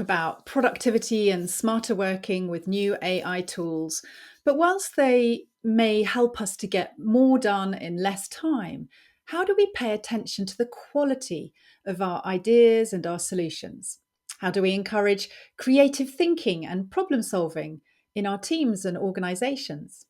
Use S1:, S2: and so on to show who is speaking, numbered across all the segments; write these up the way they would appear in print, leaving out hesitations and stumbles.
S1: about productivity and smarter working with new AI tools. But whilst they may help us to get more done in less time, how do we pay attention to the quality of our ideas and our solutions? How do we encourage creative thinking and problem solving in our teams and organizations?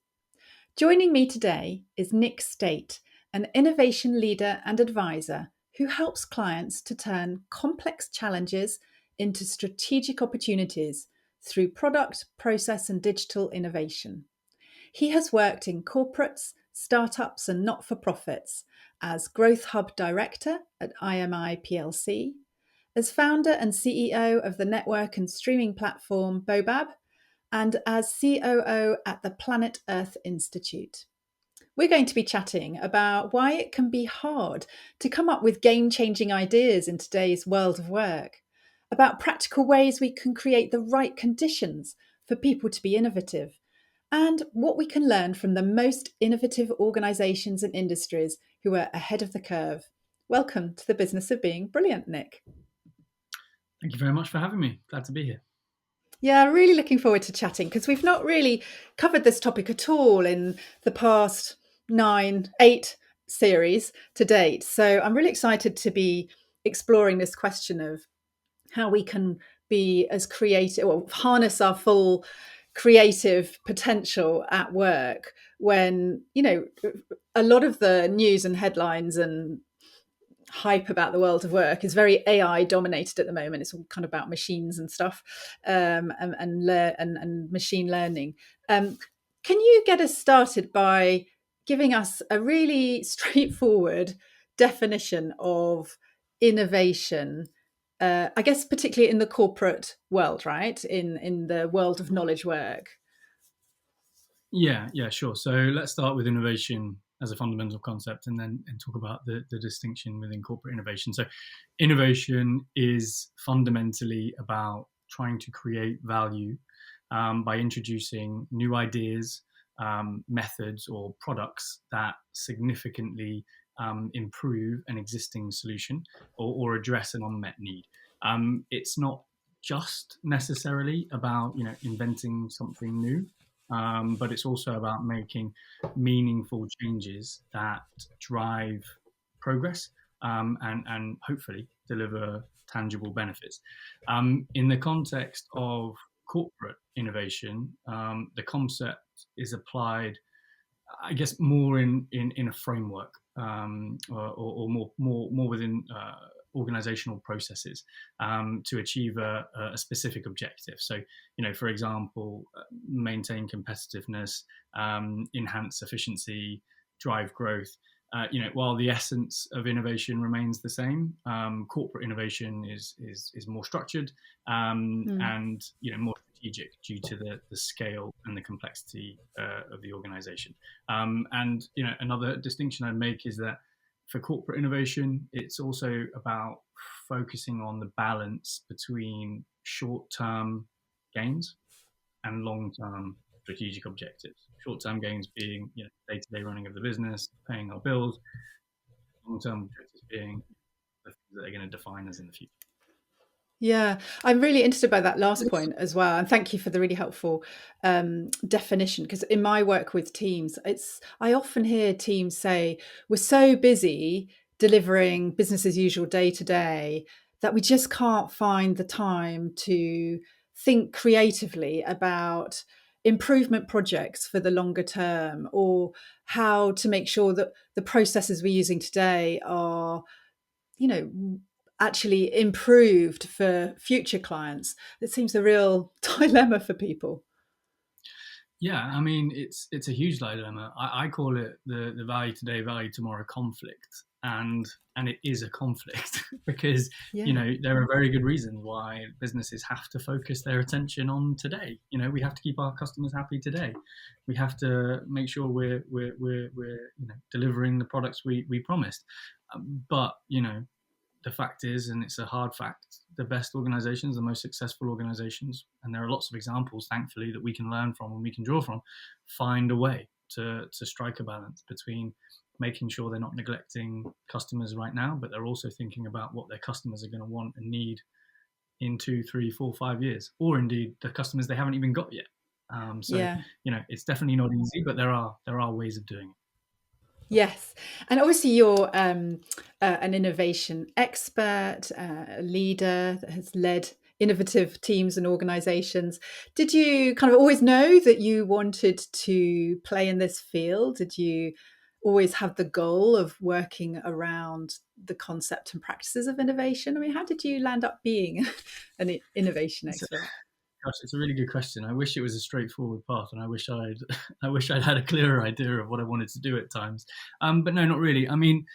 S1: Joining me today is Nick Staite, an innovation leader and advisor who helps clients to turn complex challenges into strategic opportunities through product, process, and digital innovation. He has worked in corporates, startups, and not for profits as Growth Hub Director at IMI PLC, as founder and CEO of the network and streaming platform Bobab, and as COO at the Planet Earth Institute. We're going to be chatting about why it can be hard to come up with game-changing ideas in today's world of work, about practical ways we can create the right conditions for people to be innovative, and what we can learn from the most innovative organisations and industries who are ahead of the curve. Welcome to the Business of Being Brilliant, Nick.
S2: Thank you very much for having me. Glad to be here.
S1: Yeah, really looking forward to chatting because we've not really covered this topic at all in the past 8 series to date. So I'm really excited to be exploring this question of how we can be as creative or harness our full creative potential at work when, a lot of the news and headlines and hype about the world of work is very AI dominated at the moment. It's all kind of about machines and stuff, and machine learning. Can you get us started by giving us a really straightforward definition of innovation? I guess particularly in the corporate world, right? In the world of knowledge work.
S2: Yeah, sure. So let's start with innovation as a fundamental concept and talk about the distinction within corporate innovation. So innovation is fundamentally about trying to create value by introducing new ideas, methods, or products that significantly improve an existing solution or address an unmet need. It's not just necessarily about inventing something new, but it's also about making meaningful changes that drive progress, and hopefully deliver tangible benefits. In the context of corporate innovation, the concept is applied, I guess, more in a framework, or more within organizational processes, to achieve a specific objective. So, for example, maintain competitiveness, enhance efficiency, drive growth. While the essence of innovation remains the same, corporate innovation is more structured, and more strategic due to the scale and the complexity of the organization. And another distinction I'd make is that for corporate innovation, it's also about focusing on the balance between short-term gains and long-term strategic objectives. Short-term gains being day-to-day running of the business, paying our bills. Long-term objectives being the things that are going to define us in the future.
S1: Yeah, I'm really interested by that last point as well. And thank you for the really helpful definition. Because in my work with teams, I often hear teams say, we're so busy delivering business as usual day to day that we just can't find the time to think creatively about improvement projects for the longer term, or how to make sure that the processes we're using today are, actually improved for future clients. It seems a real dilemma for people.
S2: Yeah, I mean, it's a huge dilemma. I call it the value today, value tomorrow conflict, and it is a conflict because there are very good reasons why businesses have to focus their attention on today. We have to keep our customers happy today. We have to make sure we're delivering the products we promised. But the fact is, and it's a hard fact, the best organizations, the most successful organizations, and there are lots of examples, thankfully, that we can learn from and we can draw from, find a way to strike a balance between making sure they're not neglecting customers right now, but they're also thinking about what their customers are going to want and need in 2, 3, 4, 5 years, or indeed the customers they haven't even got yet. So
S1: Yeah.
S2: it's definitely not easy, but there are ways of doing it.
S1: Yes, and obviously you're an innovation expert, a leader that has led innovative teams and organizations. Did you kind of always know that you wanted to play in this field? Did you always have the goal of working around the concept and practices of innovation? I mean, how did you land up being an innovation
S2: It's
S1: expert?
S2: Gosh, it's a really good question. I wish it was a straightforward path, and I wish I'd I wish I'd had a clearer idea of what I wanted to do at times. But no, not really. I mean,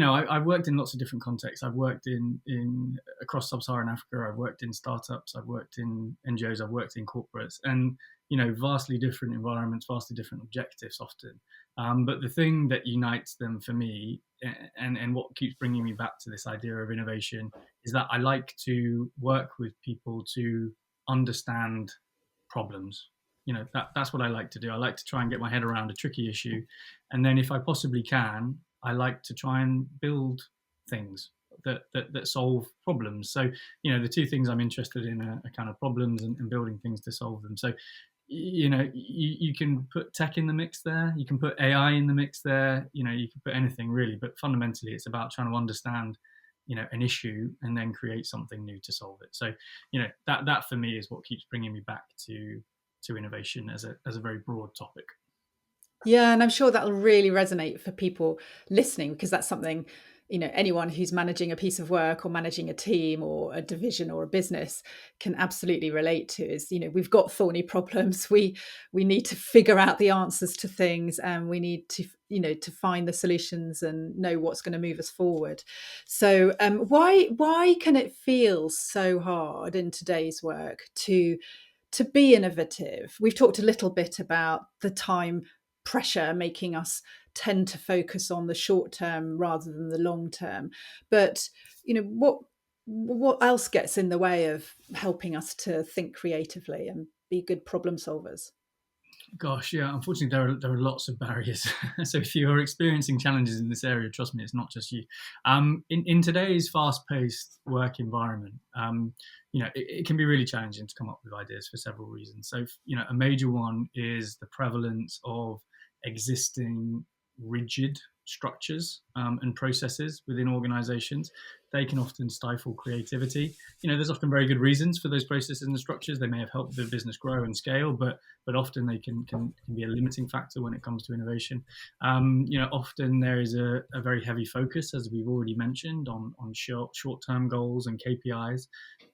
S2: I've worked in lots of different contexts. I've worked in across sub-Saharan Africa. I've worked in startups. I've worked in NGOs. I've worked in corporates, and vastly different environments, vastly different objectives often. But the thing that unites them for me, and what keeps bringing me back to this idea of innovation, is that I like to work with people to understand problems. That's what I like to do. I like to try and get my head around a tricky issue, and then if I possibly can, I like to try and build things that solve problems. So the two things I'm interested in are kind of problems and building things to solve them. So you can put tech in the mix there, you can put AI in the mix there, you can put anything really, but fundamentally it's about trying to understand an issue and then create something new to solve it. So that for me is what keeps bringing me back to innovation as a very broad topic.
S1: Yeah, and I'm sure that'll really resonate for people listening, because that's something, anyone who's managing a piece of work or managing a team or a division or a business can absolutely relate to is, we've got thorny problems. We need to figure out the answers to things, and we need to, to find the solutions and know what's going to move us forward. So why can it feel so hard in today's work to be innovative? We've talked a little bit about the time pressure making us tend to focus on the short term rather than the long term. But what else gets in the way of helping us to think creatively and be good problem solvers?
S2: Gosh, yeah. Unfortunately, there are lots of barriers. So if you are experiencing challenges in this area, trust me, it's not just you. In today's fast-paced work environment, it can be really challenging to come up with ideas for several reasons. So, a major one is the prevalence of existing rigid structures and processes within organizations. They can often stifle creativity. There's often very good reasons for those processes and structures. They may have helped the business grow and scale, but often they can be a limiting factor when it comes to innovation. Often there is a very heavy focus, as we've already mentioned, on short-term goals and KPIs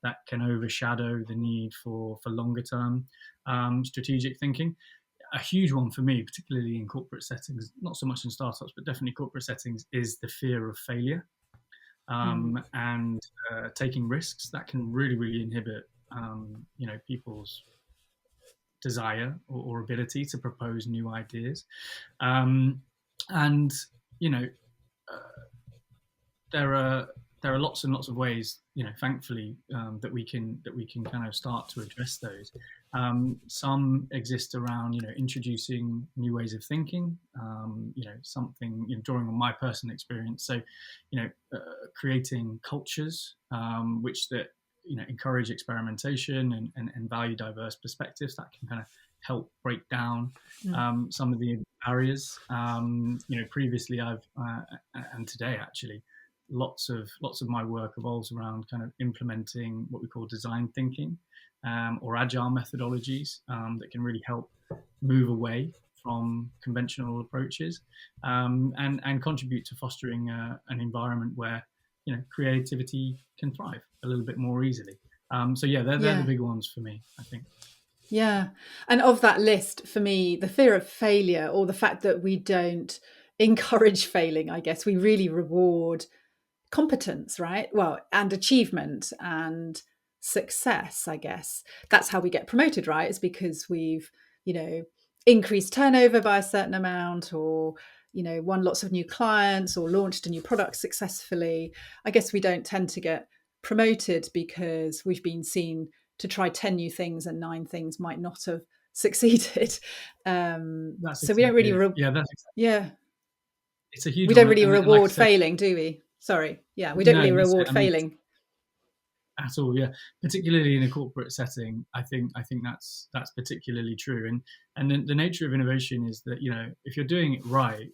S2: that can overshadow the need for longer-term strategic thinking. A huge one for me, particularly in corporate settings, not so much in startups, but definitely corporate settings, is the fear of failure
S1: Mm.
S2: and taking risks. That can really, really inhibit people's desire or ability to propose new ideas. And you know, there are lots and lots of ways, thankfully, that we can kind of start to address those. Some exist around, introducing new ways of thinking. Something, drawing on my personal experience. So, creating cultures which that encourage experimentation and value diverse perspectives that can kind of help break down
S1: Mm.
S2: some of the barriers. Previously and today actually, lots of my work evolves around kind of implementing what we call design thinking or agile methodologies that can really help move away from conventional approaches and contribute to fostering an environment where creativity can thrive a little bit more easily. So yeah, they're the
S1: Yeah.
S2: big ones for me, I think.
S1: Yeah. And of that list, for me, the fear of failure, or the fact that we don't encourage failing, I guess we really reward competence, right? Well, and achievement and success, I guess. That's how we get promoted, right? It's because we've, you know, increased turnover by a certain amount, or, won lots of new clients, or launched a new product successfully. I guess we don't tend to get promoted because we've been seen to try 10 new things and 9 things might not have succeeded.
S2: That's
S1: So we don't
S2: exactly
S1: really,
S2: it. Yeah, that's
S1: yeah,
S2: it's a huge
S1: we
S2: one,
S1: don't really
S2: and like I
S1: reward
S2: said,
S1: failing, do we? Sorry. Yeah, we don't
S2: no,
S1: really
S2: that's it.
S1: reward
S2: I mean,
S1: failing.
S2: at all. Yeah, particularly in a corporate setting, I think that's particularly true. And then the nature of innovation is that, if you're doing it right,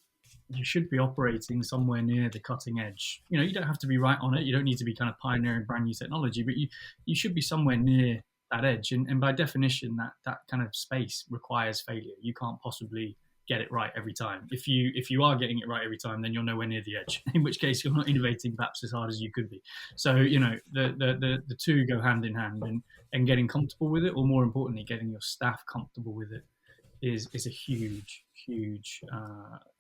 S2: you should be operating somewhere near the cutting edge. You don't have to be right on it. You don't need to be kind of pioneering brand new technology, but you should be somewhere near that edge. And by definition, that kind of space requires failure. You can't possibly get it right every time. If you are getting it right every time, then you're nowhere near the edge. In which case, you're not innovating perhaps as hard as you could be. So the two go hand in hand, and getting comfortable with it, or more importantly, getting your staff comfortable with it, is a huge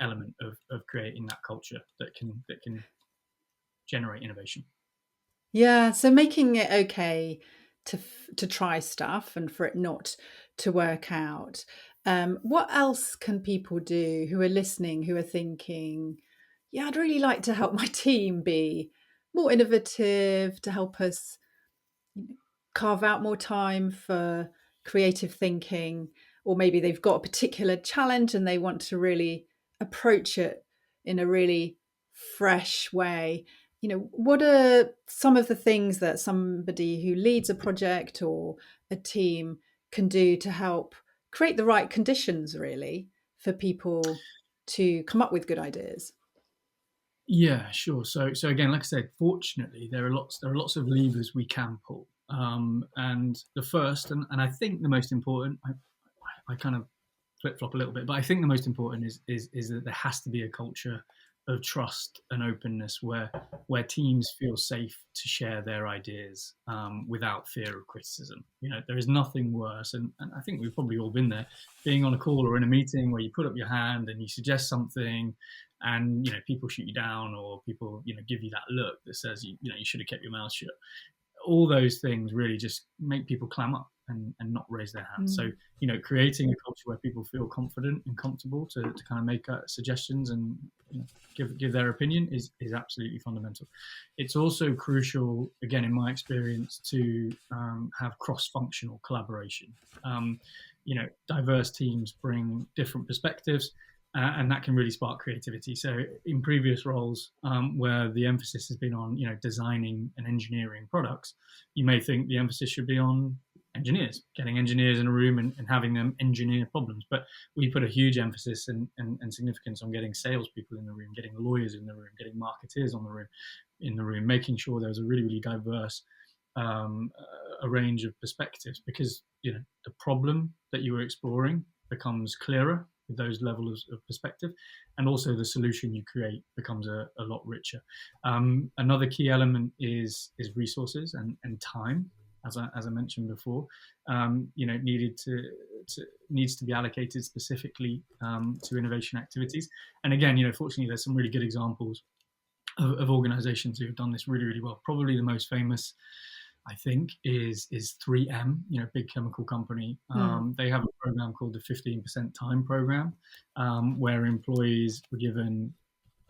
S2: element of creating that culture that can generate innovation.
S1: Yeah, so making it okay to try stuff and for it not to work out. What else can people do who are listening, who are thinking, yeah, I'd really like to help my team be more innovative, to help us carve out more time for creative thinking, or maybe they've got a particular challenge and they want to really approach it in a really fresh way. What are some of the things that somebody who leads a project or a team can do to help create the right conditions, really, for people to come up with good ideas?
S2: Yeah, sure. So again, like I said, fortunately, there are lots of levers we can pull. And the first, and I think the most important, I kind of flip flop a little bit, but I think the most important is that there has to be a culture of trust and openness where teams feel safe to share their ideas, without fear of criticism. There is nothing worse, and I think we've probably all been there, being on a call or in a meeting where you put up your hand and you suggest something, and people shoot you down, or people give you that look that says you should have kept your mouth shut. All those things really just make people clam up and not raise their hands. So,
S1: Mm.
S2: creating a culture where people feel confident and comfortable to kind of make suggestions and give their opinion is absolutely fundamental. It's also crucial, again, in my experience, to have cross-functional collaboration. Diverse teams bring different perspectives, and that can really spark creativity. So in previous roles, where the emphasis has been on designing and engineering products, you may think the emphasis should be on engineers, getting engineers in a room and having them engineer problems. But we put a huge emphasis and significance on getting salespeople in the room, getting lawyers in the room, getting marketeers in the room, making sure there was a really, really diverse a range of perspectives, because the problem that you were exploring becomes clearer with those levels of perspective, and also the solution you create becomes a lot richer. Another key element is resources and time, as I mentioned before. Needs to be allocated specifically to innovation activities. And again, fortunately, there's some really good examples of organizations who have done this really, really well. Probably the most famous, I think, is 3M, big chemical company.
S1: Mm.
S2: They have a program called the 15% Time Program, where employees were given,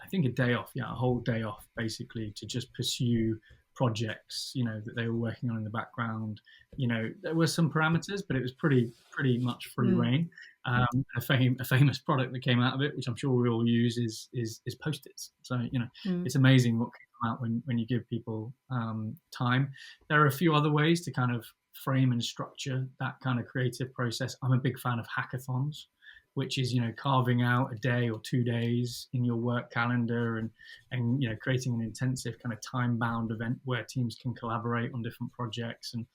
S2: I think, a day off, a whole day off, basically, to just pursue projects, that they were working on in the background. There were some parameters, but it was pretty much free
S1: Mm.
S2: reign. A famous product that came out of it, which I'm sure we all use, is Post-its. So
S1: Mm.
S2: it's amazing what can come out when you give people time. There are a few other ways to kind of frame and structure that kind of creative process. I'm a big fan of hackathons, which is carving out a day or 2 days in your work calendar, and creating an intensive kind of time bound event where teams can collaborate on different projects and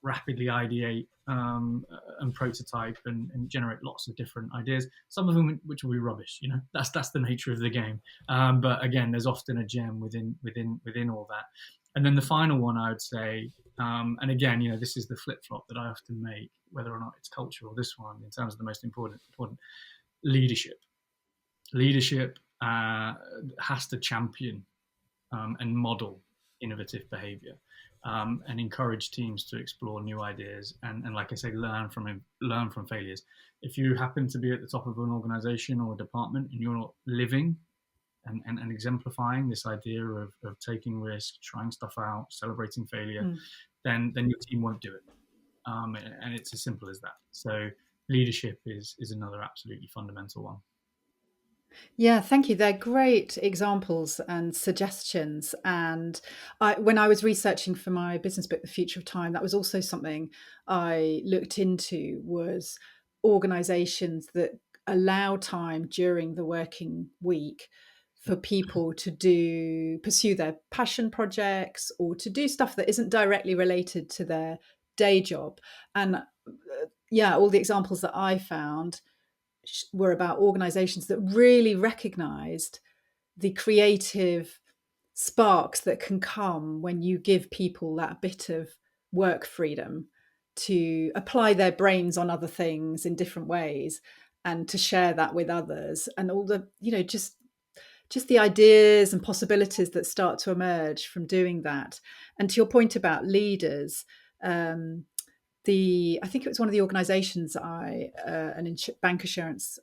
S2: rapidly ideate, and prototype and generate lots of different ideas. Some of them which will be rubbish. That's the nature of the game. But again, there's often a gem within all that. And then the final one, I would say, and again, this is the flip flop that I often make, whether or not it's culture or this one, in terms of the most important leadership. Leadership has to champion, and model innovative behavior, and encourage teams to explore new ideas, and like I say, learn from failures. If you happen to be at the top of an organization or a department and you're not living and exemplifying this idea of taking risks, trying stuff out, celebrating failure,
S1: Mm.
S2: then your team won't do it. And it's as simple as that. So leadership is another absolutely fundamental one.
S1: Yeah, thank you. They're great examples and suggestions. And when I was researching for my business book, The Future of Time, that was also something I looked into was organizations that allow time during the working week for people to pursue their passion projects or to do stuff that isn't directly related to their day job. And yeah, all the examples that I found were about organizations that really recognized the creative sparks that can come when you give people that bit of work freedom to apply their brains on other things in different ways and to share that with others, and all the just the ideas and possibilities that start to emerge from doing that. And to your point about leaders, um, I think it was one of the organisations bank assurance,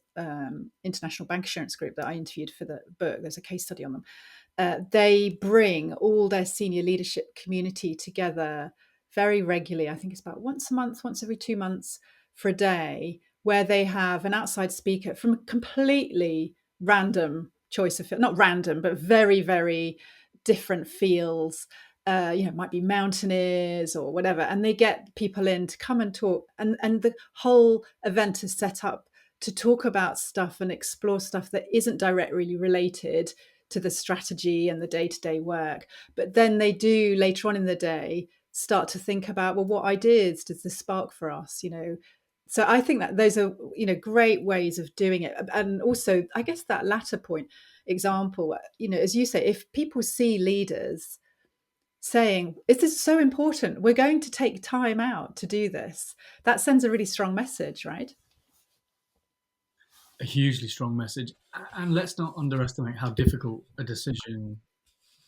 S1: international bank assurance group that I interviewed for the book. There's a case study on them. They bring all their senior leadership community together very regularly. I think it's about once a month, once every 2 months, for a day where they have an outside speaker from a completely random choice of, not random, but very, very different fields. It might be mountaineers or whatever, and they get people in to come and talk. And the whole event is set up to talk about stuff and explore stuff that isn't directly related to the strategy and the day-to-day work. But then they do later on in the day start to think about, well, what ideas does this spark for us? So I think that those are great ways of doing it. And also, I guess that latter point example, as you say, if people see leaders saying, "This is so important, we're going to take time out to do this," that sends a really strong message, right?
S2: A hugely strong message. And let's not underestimate how difficult a decision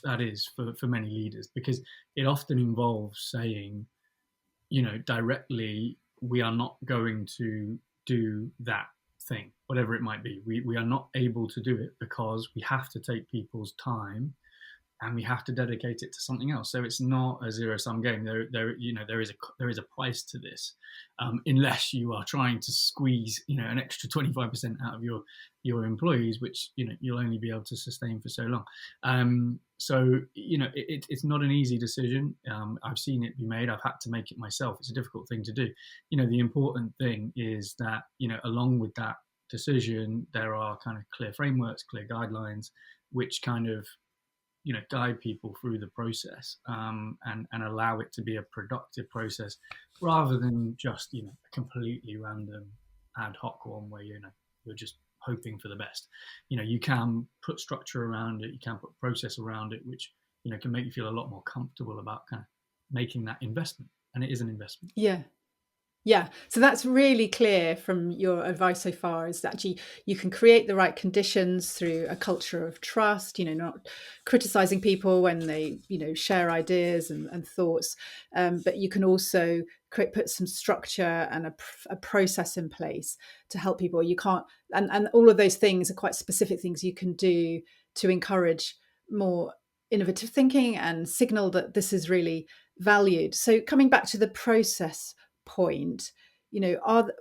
S2: that is for many leaders, because it often involves saying, directly, we are not going to do that thing, whatever it might be. We are not able to do it because we have to take people's time and we have to dedicate it to something else. So it's not a zero sum game. There is a price to this, unless you are trying to squeeze an extra 25% out of your employees, which you'll only be able to sustain for so long. So it's not an easy decision. I've seen it be made. I've had to make it myself. It's a difficult thing to do. The important thing is that along with that decision, there are kind of clear frameworks, clear guidelines, which kind of guide people through the process, and allow it to be a productive process rather than just a completely random ad hoc one where you're just hoping for the best. You can put structure around it, you can put process around it, which can make you feel a lot more comfortable about kind of making that investment, and it is an investment.
S1: Yeah. Yeah, so that's really clear from your advice so far, is that actually you can create the right conditions through a culture of trust, not criticizing people when they, share ideas and thoughts. But you can also put some structure and a process in place to help people. You can't, and all of those things are quite specific things you can do to encourage more innovative thinking and signal that this is really valued. So coming back to the process point,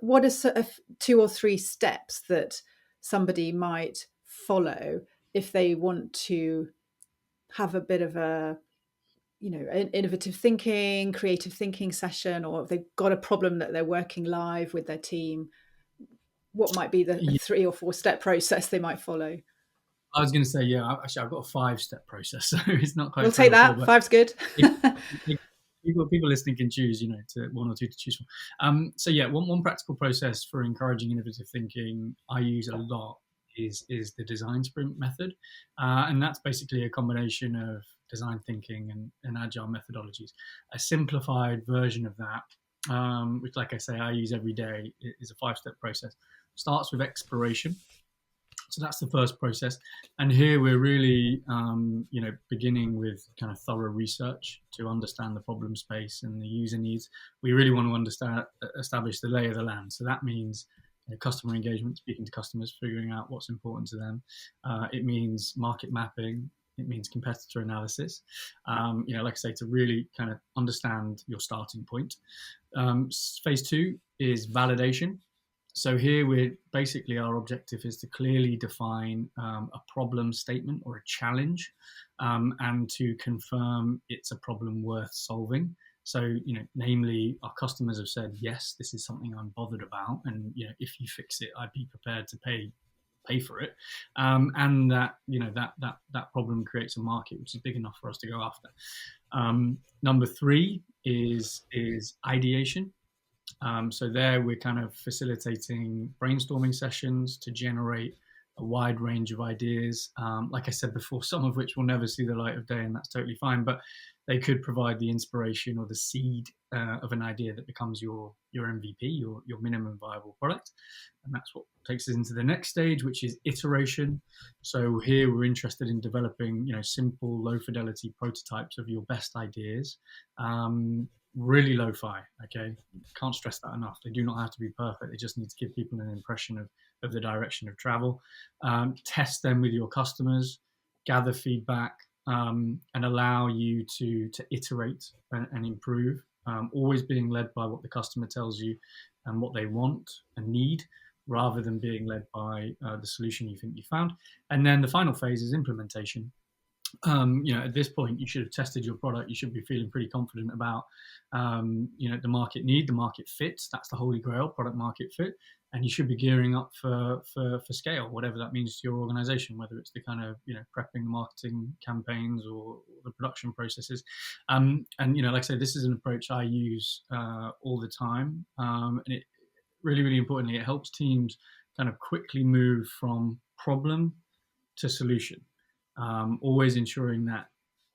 S1: what are sort of 2 or 3 steps that somebody might follow if they want to have a bit of an innovative thinking, creative thinking session, or if they've got a problem that they're working live with their team? What might be the
S2: Yeah,
S1: 3 or 4 step process they might follow?
S2: I was going to say, yeah, actually, I've got a 5-step process, so it's not
S1: We'll
S2: quite three
S1: take
S2: or four,
S1: that.
S2: but
S1: Five's good.
S2: if people listening can choose, to one or two to choose from. So yeah, one practical process for encouraging innovative thinking I use a lot is the design sprint method, and that's basically a combination of design thinking and agile methodologies. A simplified version of that, which, like I say, I use every day, is a 5-step process. Starts with exploration. So that's the first process, and here we're really, beginning with kind of thorough research to understand the problem space and the user needs. We really want to establish the lay of the land. So that means customer engagement, speaking to customers, figuring out what's important to them. It means market mapping. It means competitor analysis. Like I say, to really kind of understand your starting point. Phase 2 is validation. So here we're basically, our objective is to clearly define a problem statement or a challenge, and to confirm it's a problem worth solving. So, namely, our customers have said, yes, this is something I'm bothered about, and if you fix it, I'd be prepared to pay for it, and that that problem creates a market which is big enough for us to go after. Number three is ideation. So there we're kind of facilitating brainstorming sessions to generate a wide range of ideas. Like I said before, some of which will never see the light of day, and that's totally fine. But they could provide the inspiration or the seed of an idea that becomes your MVP, your minimum viable product, and that's what takes us into the next stage, which is iteration. So here we're interested in developing, simple, low fidelity prototypes of your best ideas. Really lo-fi. Okay, can't stress that enough. They do not have to be perfect. They just need to give people an impression of the direction of travel. Test them with your customers, gather feedback, and allow you to iterate and improve. Always being led by what the customer tells you and what they want and need, rather than being led by the solution you think you found. And then the final phase is implementation. At this point, you should have tested your product. You should be feeling pretty confident about, the market need, the market fits. That's the holy grail, product market fit. And you should be gearing up for scale, whatever that means to your organization, whether it's the kind of, prepping the marketing campaigns or the production processes. And, like I said, this is an approach I use all the time. And it really, really importantly, it helps teams kind of quickly move from problem to solution. Always ensuring that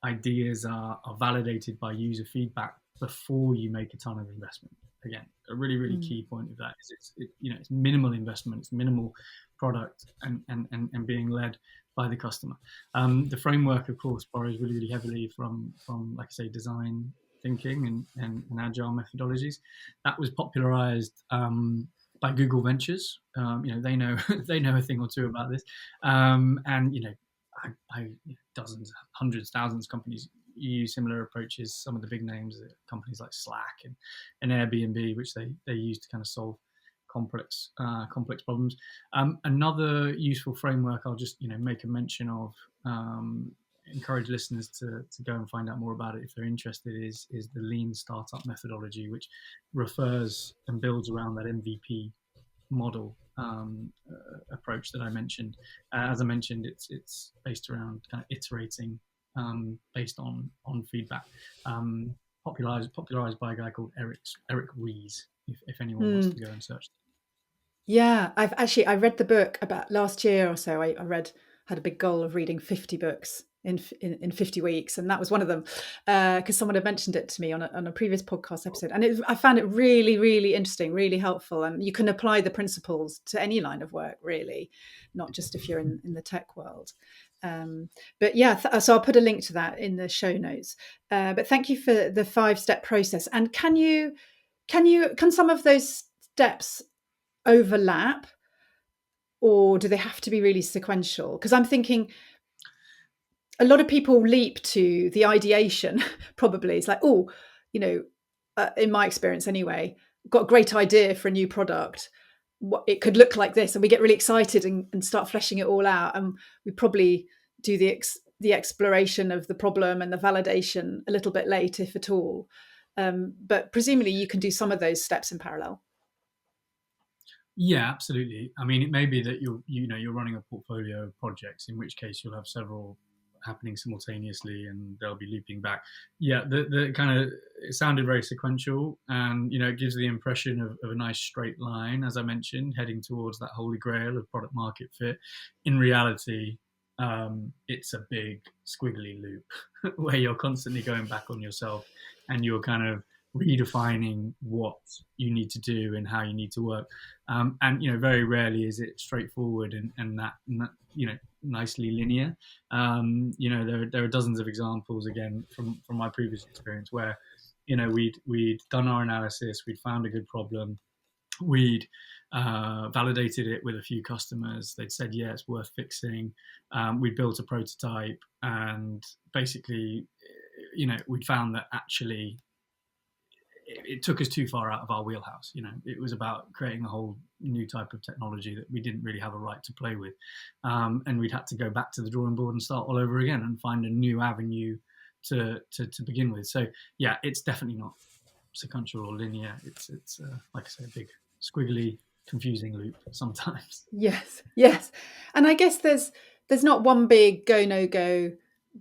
S2: ideas are validated by user feedback before you make a ton of investment. Again, a really, really key point of that is it's minimal investment, it's minimal product, and being led by the customer. The framework, of course, borrows really, really heavily from like I say, design thinking and agile methodologies. That was popularized by Google Ventures. They know they know a thing or two about this, and dozens, hundreds, thousands of companies use similar approaches. Some of the big names, companies like Slack and Airbnb, which they use to kind of solve complex problems. Another useful framework I'll just make a mention of. Encourage listeners to go and find out more about it if they're interested. Is the Lean Startup methodology, which refers and builds around that MVP model approach that I mentioned. As I mentioned, it's based around kind of iterating based on feedback. Popularized by a guy called Eric Ries. If anyone wants to go and search.
S1: Yeah, I read the book about last year or so. I had a big goal of reading 50 books in 50 weeks, and that was one of them, because someone had mentioned it to me on a previous podcast episode, and I found it really, really interesting, really helpful, and you can apply the principles to any line of work, really, not just if you're in the tech world. But yeah, so I'll put a link to that in the show notes. But thank you for the 5-step process. And can some of those steps overlap, or do they have to be really sequential? Because I'm thinking a lot of people leap to the ideation. Probably it's like, in my experience anyway, got a great idea for a new product, what it could look like this, and we get really excited and start fleshing it all out, and we probably do the exploration of the problem and the validation a little bit late, if at all. But presumably you can do some of those steps in parallel.
S2: Yeah, absolutely. I mean, it may be that you're running a portfolio of projects, in which case you'll have several happening simultaneously, and they'll be looping back. Yeah, the kind of, it sounded very sequential, and it gives the impression of a nice straight line, as I mentioned, heading towards that holy grail of product market fit. In reality, it's a big squiggly loop where you're constantly going back on yourself, and you're kind of redefining what you need to do and how you need to work. And very rarely is it straightforward and that nicely linear. There are dozens of examples, again, from my previous experience, where we'd done our analysis, we'd found a good problem, we'd validated it with a few customers. They'd said, yeah, it's worth fixing. We built a prototype, and basically, we'd found that actually it took us too far out of our wheelhouse. It was about creating a whole new type of technology that we didn't really have a right to play with, and we'd had to go back to the drawing board and start all over again and find a new avenue to begin with. So yeah, it's definitely not sequential or linear. It's like I say, a big squiggly, confusing loop sometimes.
S1: Yes, yes. And I guess there's not one big go no go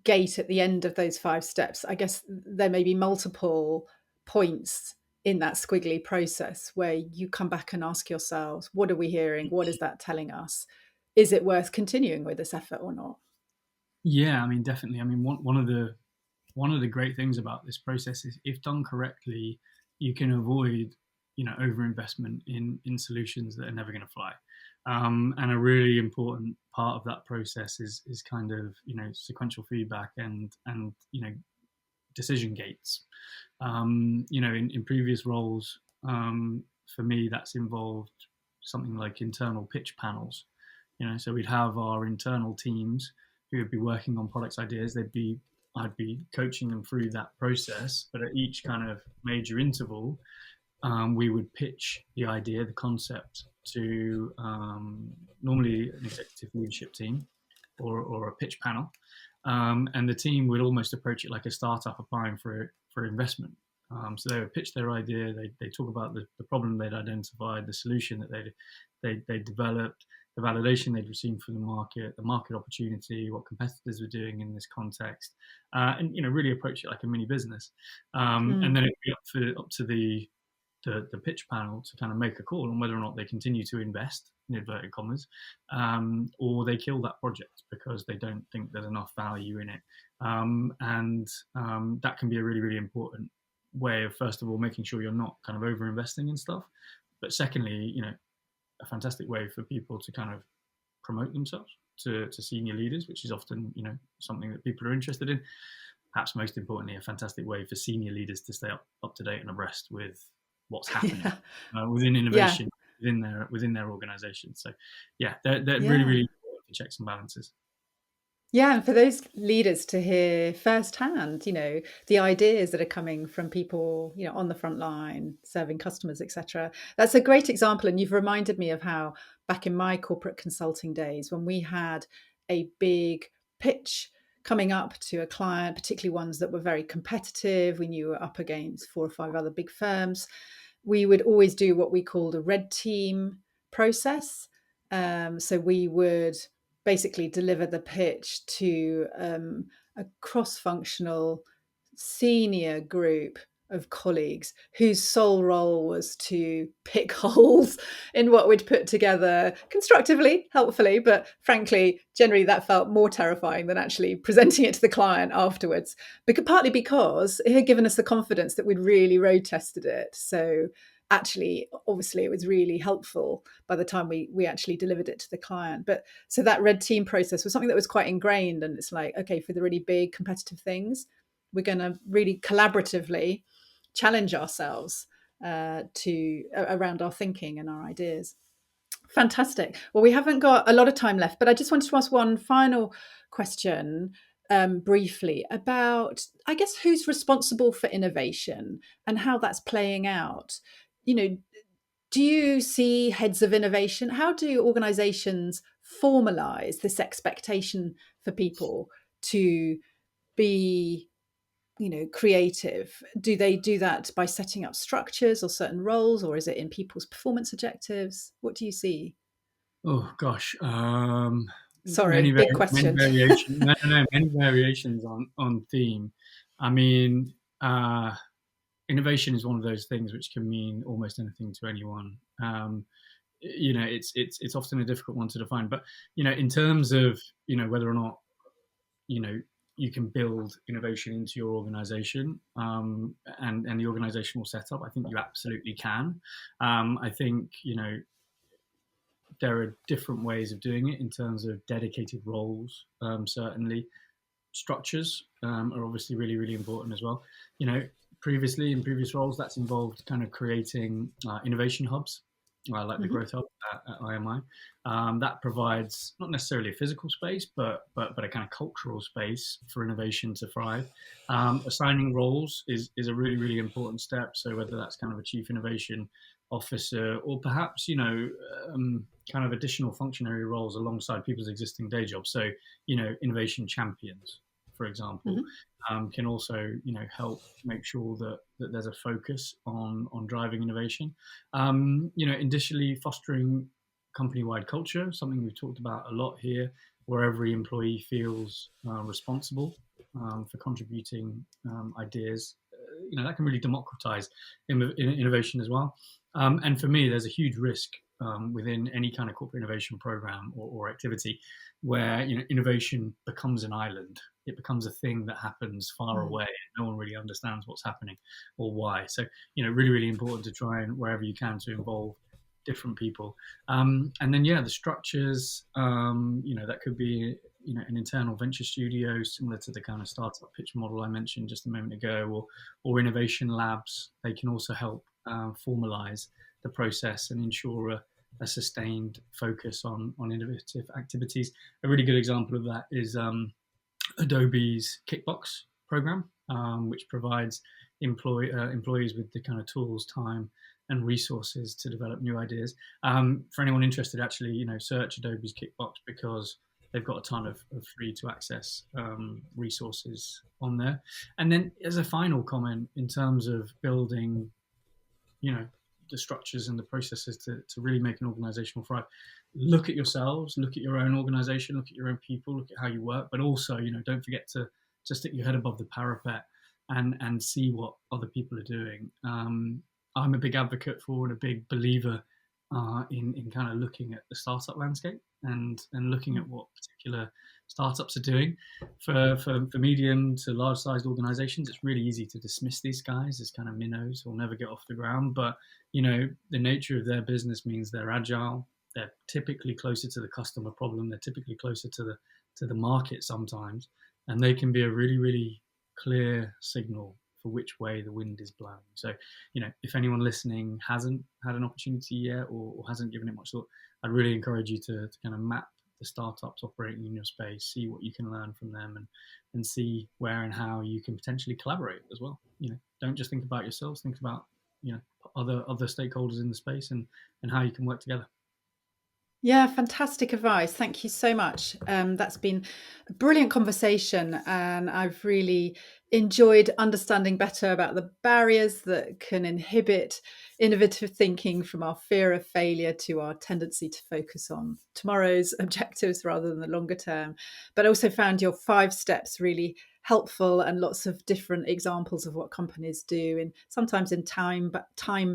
S1: gate at the end of those 5 steps. I guess there may be multiple points in that squiggly process where you come back and ask yourselves, what are we hearing? What is that telling us? Is it worth continuing with this effort or not?
S2: Yeah, I mean, definitely. I mean, one of the great things about this process is, if done correctly, you can avoid overinvestment in solutions that are never going to fly. And a really important part of that process is kind of sequential feedback and decision gates. In previous roles, for me, that's involved something like internal pitch panels. So we'd have our internal teams who would be working on products ideas. I'd be coaching them through that process, but at each kind of major interval, we would pitch the idea, the concept, to normally an executive leadership team or a pitch panel, and the team would almost approach it like a startup applying for investment. So they would pitch their idea. They talk about the problem they'd identified, the solution that they developed, the validation they'd received from the market opportunity, what competitors were doing in this context, and really approach it like a mini business. And
S1: Mm.
S2: then it'd be up to the pitch panel to kind of make a call on whether or not they continue to invest, in inverted commas, or they kill that project because they don't think there's enough value in it. And that can be a really, really important way of, first of all, making sure you're not kind of over investing in stuff. But secondly, a fantastic way for people to kind of promote themselves to senior leaders, which is often, something that people are interested in. Perhaps most importantly, a fantastic way for senior leaders to stay up to date and abreast with what's happening
S1: Yeah.
S2: within
S1: Yeah.
S2: innovation within their organization. So yeah, they're really,
S1: Yeah.
S2: really important for checks and balances.
S1: Yeah, and for those leaders to hear firsthand, the ideas that are coming from people, on the front line, serving customers, etc. That's a great example. And you've reminded me of how back in my corporate consulting days, when we had a big pitch coming up to a client, particularly ones that were very competitive, we knew we were up against 4 or 5 other big firms, we would always do what we called a red team process. So we would basically deliver the pitch to a cross-functional senior group of colleagues whose sole role was to pick holes in what we'd put together constructively, helpfully, but frankly, generally that felt more terrifying than actually presenting it to the client afterwards. Partly because it had given us the confidence that we'd really road tested it. So actually, obviously, it was really helpful by the time we actually delivered it to the client. But so that red team process was something that was quite ingrained. And it's like, okay, for the really big competitive things, we're going to really collaboratively challenge ourselves to around our thinking and our ideas. Fantastic. Well, we haven't got a lot of time left, but I just wanted to ask one final question briefly about, I guess, who's responsible for innovation and how that's playing out. You know, do you see heads of innovation? How do organizations formalize this expectation for people to be creative? Do they do that by setting up structures or certain roles, or is it in people's performance objectives? What do you see?
S2: Oh gosh,
S1: Sorry, big
S2: many
S1: question.
S2: variations. No, no, no, many variations on theme. I mean, innovation is one of those things which can mean almost anything to anyone. It's often a difficult one to define. But in terms of whether or not you know you can build innovation into your organization, and the organizational setup, I think you absolutely can. I think there are different ways of doing it in terms of dedicated roles. Certainly, structures are obviously really, really important as well. Previously in previous roles, that's involved kind of creating innovation hubs. like the
S1: Mhm.
S2: Growth Hub at IMI. That provides not necessarily a physical space, but a kind of cultural space for innovation to thrive. Assigning roles is a really really important step. So whether that's kind of a chief innovation officer, or perhaps kind of additional functionary roles alongside people's existing day jobs. So innovation champions, for example,
S1: Mhm.
S2: can also help make sure that there's a focus on driving innovation. Additionally, fostering company-wide culture, something we've talked about a lot here, where every employee feels responsible for contributing ideas. That can really democratize innovation as well. And for me, there's a huge risk within any kind of corporate innovation program or activity where innovation becomes an island. It becomes a thing that happens far
S1: Mm.
S2: away. No one really understands what's happening or why. So really really important to try and wherever you can to involve different people. And then the structures. That could be an internal venture studio similar to the kind of startup pitch model I mentioned just a moment ago, or innovation labs. They can also help formalize the process and ensure a sustained focus on innovative activities. A really good example of that is Adobe's Kickbox program, which provides employees with the kind of tools, time, and resources to develop new ideas. For anyone interested, actually, search Adobe's Kickbox because they've got a ton of free to access resources on there. And then, as a final comment, in terms of building you know the structures and the processes to really make an organizational thrive, look at yourselves, look at your own organization, look at your own people, look at how you work, but also don't forget to stick your head above the parapet and see what other people are doing. I'm a big advocate for and a big believer in kind of looking at the startup landscape and looking
S1: Mm.
S2: at what particular startups are doing. For medium to large sized organizations, it's really easy to dismiss these guys as kind of minnows who'll never get off the ground. But the nature of their business means they're agile. They're typically closer to the customer problem. They're typically closer to the market sometimes, and they can be a really really clear signal for which way the wind is blowing. So, if anyone listening hasn't had an opportunity yet or hasn't given it much thought, I'd really encourage you to kind of map the startups operating in your space, see what you can learn from them, and see where and how you can potentially collaborate as well. Don't just think about yourselves, think about other stakeholders in the space and how you can work together.
S1: Yeah, fantastic advice. Thank you so much. That's been a brilliant conversation, and I've really enjoyed understanding better about the barriers that can inhibit innovative thinking, from our fear of failure to our tendency to focus on tomorrow's objectives rather than the longer term. But I also found your 5 steps really helpful, and lots of different examples of what companies do, and sometimes in time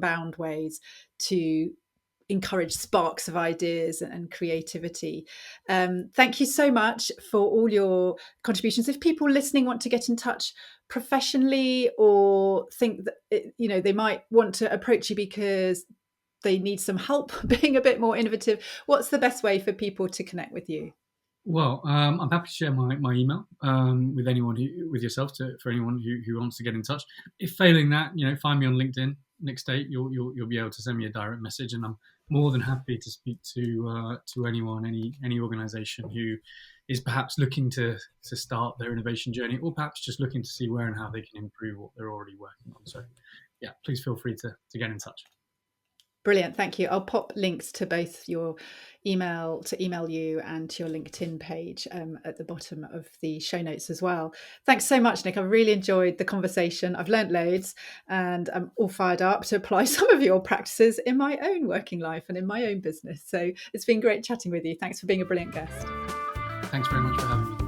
S1: bound ways, to encourage sparks of ideas and creativity. Thank you so much for all your contributions. If people listening want to get in touch professionally, or think that they might want to approach you because they need some help being a bit more innovative, what's the best way for people to connect with you?
S2: Well, I'm happy to share my email with anyone with yourself for anyone who wants to get in touch. If failing that, find me on LinkedIn, Nick Staite. You'll be able to send me a direct message, and I'm more than happy to speak to anyone, any organisation who is perhaps looking to start their innovation journey, or perhaps just looking to see where and how they can improve what they're already working on. So, yeah, please feel free to get in touch.
S1: Brilliant, thank you. I'll pop links to both your email you and to your LinkedIn page at the bottom of the show notes as well. Thanks so much, Nick. I really enjoyed the conversation. I've learnt loads, and I'm all fired up to apply some of your practices in my own working life and in my own business. So it's been great chatting with you. Thanks for being a brilliant guest.
S2: Thanks very much for having me.